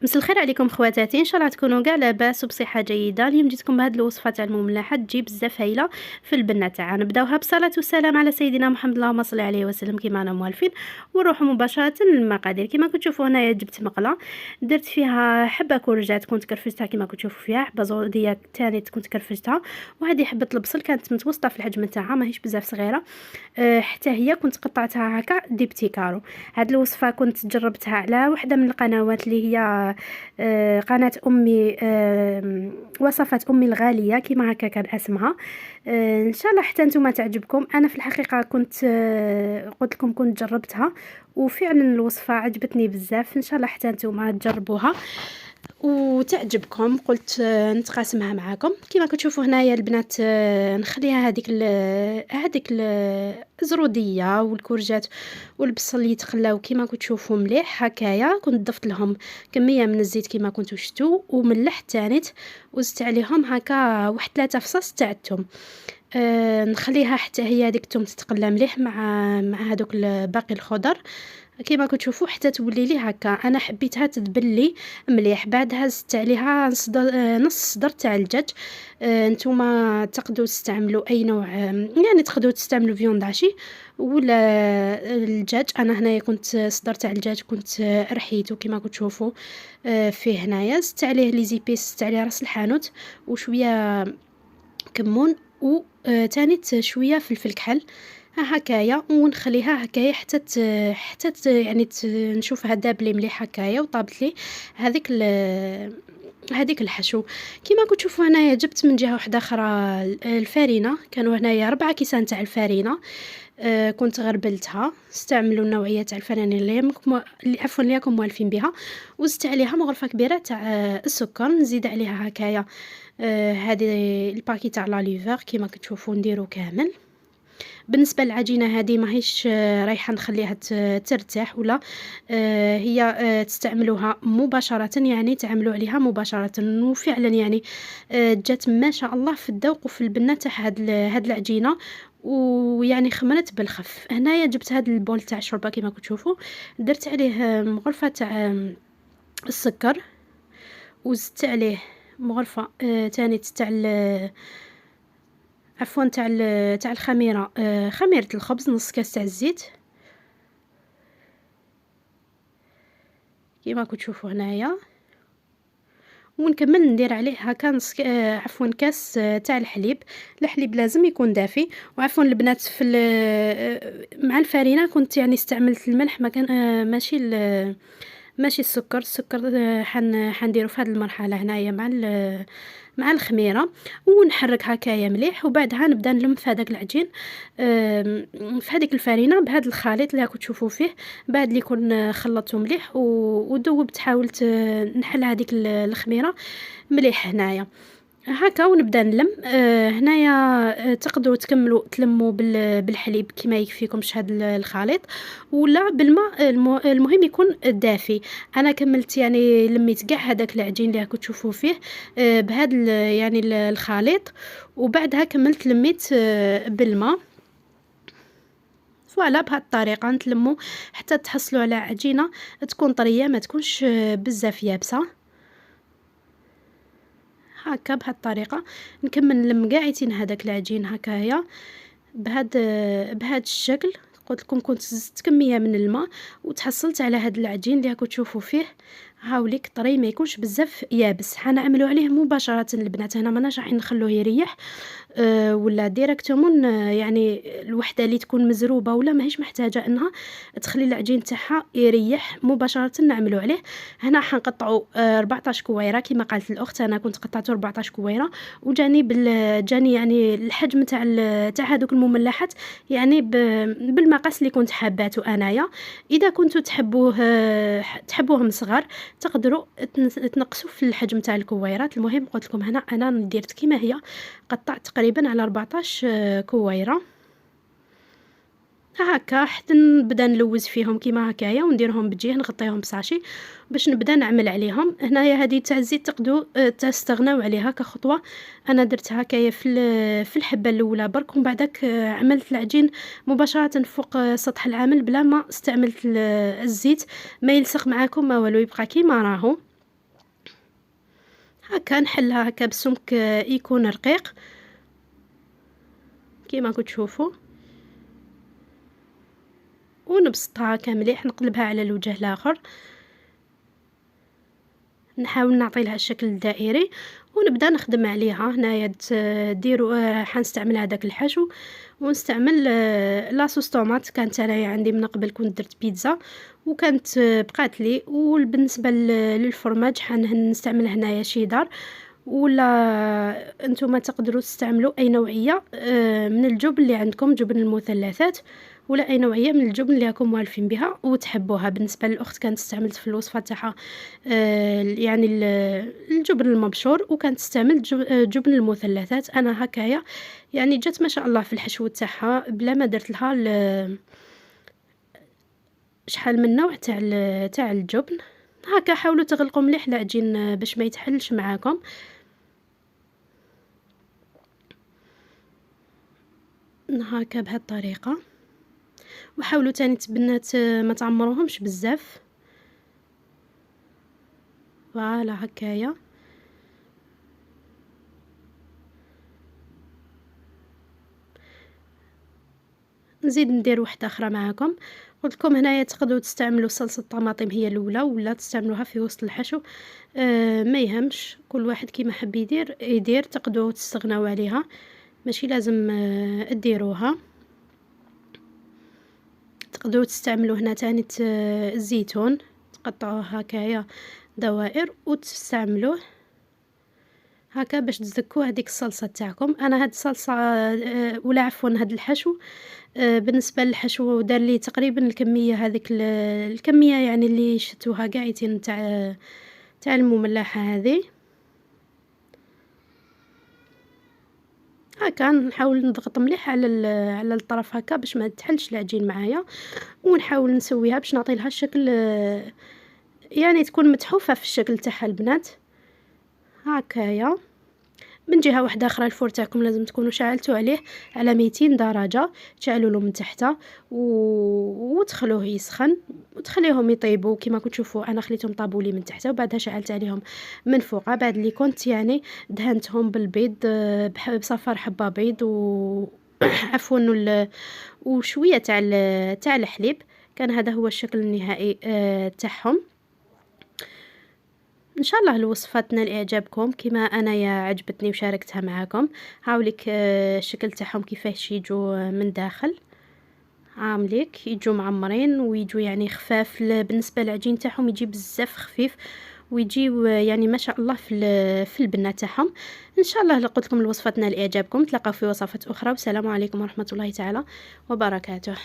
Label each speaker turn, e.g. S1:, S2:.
S1: مساء الخير عليكم خواتاتي، ان شاء الله تكونوا كاع لاباس وبصحه جيده. اليوم جيتكم بهذه الوصفه تاع المملحه تجي بزاف هايله في البنه تاعها. نبداوها بصلاه والسلام على سيدنا محمد، اللهم صل عليه وسلم كما رانا موالفين، ونروحوا مباشره للمقادير. كما كتشوفوا هنايا جبت مقله درت فيها حبه كورجات كنت كرفتها كما كتشوفوا فيها، حبه زوديه ثاني كنت كرفتها، وهذه حبه البصل كانت متوسطه في الحجم تاعها ماهيش بزاف صغيره. حتى هي كنت قطعتها هكا دي بتيكارو. هاد الوصفه كنت جربتها على وحده من القنوات اللي هي قناه امي، وصفات امي الغاليه كما هكا كان اسمها. ان شاء الله حتى نتوما تعجبكم. انا في الحقيقه كنت قلت لكم كنت جربتها وفعلا الوصفه عجبتني بزاف. ان شاء الله حتى نتوما تجربوها وتعجبكم. قلت نتقاسمها معكم. كما كتشوفوا هنايا البنات نخليها هذيك الزروديه والكورجات والبصل يتخلاو كما كتشوفوا مليح هكايا. كنت ضفت لهم كميه من الزيت كما كنتو شفتوا، وملحت تانيت وزدت عليهم هكا واحد 3 فصاص تاع الثوم. نخليها حتى هي هذيك الثوم تتقلى مليح مع هذوك باقي الخضر كما كتشوفوا حتى تولي لي هكا. انا حبيتها تذبل مليح. بعدها زدت عليها نص صدر تاع الدجاج. نتوما تقدروا تستعملوا اي نوع، يعني تقدروا تستعملوا فيوند عشي ولا الدجاج. انا هنايا كنت صدر تاع الدجاج كنت رحيته كما كتشوفوا. فيه هنايا زدت عليه لي زيبيس، زدت عليه راس الحانوت وشويه كمون و تانيت شويه فلفل كحل هكايا، ونخليها هكايا حتى يعني نشوفها دابلي مليح هكايا وطابت لي هذيك الحشو. كما كتشوفوا هنايا جبت من جهه واحده اخرى الفارينه. كانوا هنايا 4 كيسان تاع الفارينه. كنت غربلتها. استعملوا النوعيه تاع الفرينه اللي عفوا اللي راكم موالفين بها. وزدت عليها مغرفه كبيره تاع السكر. نزيد عليها هكايا هذه الباكي تاع لا ليفر كما كتشوفوا نديرو كامل. بالنسبه للعجينه هذه ماهيش رايحه نخليها ترتاح ولا هي تستعملوها مباشره، يعني تعملوا عليها مباشره. وفعلا يعني جات ما شاء الله في الذوق وفي البنه تاع هاد العجينه، ويعني خمرت بالخف. هنايا جبت هاد البول تاع الشوربه كما كتشوفوا، درت عليه مغرفه تاع السكر، وزدت عليه مغرفه تاني تاع عفوا تاع الخميره، خميره الخبز، نص كاس تاع الزيت كما كتشوفوا هنايا. ونكمل ندير عليه هكا نص عفوا كاس تاع الحليب لازم يكون دافي. وعفوا البنات في مع الفرينه كنت يعني استعملت الملح، ما كان ماشي السكر. حنديرو في هذه المرحله هنايا مع الخميره، ونحرك هكايا مليح. وبعدها نبدا نلم في هذاك العجين في هذيك الفرينه بهذا الخليط اللي راكم تشوفوا فيه. بعد اللي كون خلطته مليح ودوبت، حاولت نحل هذيك الخميره مليح هنايا هكا. ونبدا نلم هنايا. تقدروا تلموا بالحليب كما يكفيكمش هذا الخليط، ولا بالماء. المهم يكون دافي. انا كملت يعني لميت كاع هذاك العجين اللي راكم تشوفوا فيه بهذا يعني الخليط. وبعدها كملت لميت بالماء. فوالا بهذه الطريقه نتلموا حتى تحصلوا على عجينه تكون طريه ما تكونش بزاف يابسه هكا. بهذه الطريقه نكمل نلم قاعدين هذاك العجين هكايا بهذا الشكل. قلت لكم كنت زدت كميه من الماء وتحصلت على هذا العجين اللي راكم تشوفوا فيه. هاوليك طري ما يكونش بزاف يابس. حنعملوا عليه مباشره البنات. هنا ماناش راح نخلوه يريح ولا ديريكتومون يعني الوحده اللي تكون مزروبه ولا ماهيش محتاجه انها تخلي العجين تاعها يريح. مباشره نعملوا عليه. هنا حنقطعوا 14 كويره كما قالت الاخت. انا كنت قطعته 14 كويره وجاني جاني يعني الحجم تاع هذوك المملحات يعني بالمقاس اللي كنت حاباته انايا. اذا كنتوا تحبوهم صغار تقدروا تنقصوا في الحجم تاع الكويرات. المهم قلت لكم هنا انا درت كما هي، قطعت تقريبا على 14 كويره هكا حتى نبدا نلوز فيهم كيما هكايا، ونديرهم بجيه نغطيهم بصاشي باش نبدا نعمل عليهم. هنايا هذه تاع الزيت تقدروا تستغناو عليها كخطوه. انا درت هكايا في الحبه الاولى برك، ومن بعدك عملت العجين مباشره فوق سطح العامل بلا ما استعملت الزيت. ما يلصق معاكم ما والو، يبقى كيما راهو. هكا نحلها هكا بسمك يكون رقيق كيما كتشوفوا، ونبسطها هكا مليح، نقلبها على الوجه الاخر، نحاول نعطي لها الشكل الدائري ونبدا نخدم عليها. هنايا ديروا حنستعمل هذاك الحشو، ونستعمل لاصوص طوماط كانت انايا عندي من قبل، كنت درت بيتزا وكانت بقات لي. وبالنسبه للفرماج حنستعمل هنايا شيدار، ولا انتم تقدروا تستعملوا اي نوعيه من الجبن اللي عندكم، جبن المثلثات ولا اي نوعيه من الجبن اللي راكم موالفين بها وتحبوها. بالنسبه للاخت كانت استعملت في الوصفه تاعها يعني الجبن المبشور، وكانت تستعمل جبن المثلثات. انا هكايا يعني جات ما شاء الله في الحشو تاعها بلا ما درت لها شحال من نوع تاع الجبن. هكا حاولوا تغلقوا مليح العجين باش ما يتحلش معاكم. هكا بهذه الطريقه، وحاولوا تاني تبنات ما تعمروهمش بزاف. فوالا هكايا. نزيد ندير واحده اخرى معاكم. قلت لكم هنايا تقدروا تستعملوا صلصه الطماطم هي الاولى، ولا تستعملوها في وسط الحشو، ما يهمش، كل واحد كيما حب يدير تقدروا تستغناو عليها، ماشي لازم ديروها. تقدروا تستعملوا هنا تاني الزيتون، تقطعوه هكايا دوائر وتستعملوه هكا باش تزكوا هذيك الصلصه تاعكم. انا هاد الصلصه ولا عفوا هاد الحشو بالنسبه للحشو دار لي تقريبا الكميه هذيك الكميه يعني اللي شتوها قاعدين تاع المملحه هذه. هكا نحاول نضغط مليح على الطرف هكا باش ما تحلش العجين معايا، ونحاول نسويها باش نعطي لها الشكل يعني تكون متحوفه في الشكل تاعها البنات. هكايا من جهه واحده اخرى الفور تاعكم لازم تكونوا شعلتوا عليه على 200 درجه، تشعلوا له من تحت وتخلوه يسخن وتخليهم يطيبوا. كما كتشوفوا انا خليتهم طابوا لي من تحت وبعدها شعلت عليهم من فوق. بعد اللي كنت يعني دهنتهم بالبيض بصفار حبه بيض عفوا وشويه تاع الحليب. كان هذا هو الشكل النهائي تاعهم. ان شاء الله الوصفات نال اعجابكم كما انا يا عجبتني وشاركتها معاكم. هاوليك الشكل تاعهم كيفاش يجوا من داخل، عامليك يجوا معمرين ويجوا يعني خفاف. بالنسبه للعجين تاعهم يجي بزاف خفيف ويجي يعني ما شاء الله في البنه تاعهم. ان شاء الله قلت لكم الوصفات نال اعجابكم. تلاقاو في وصفات اخرى، والسلام عليكم ورحمه الله تعالى وبركاته.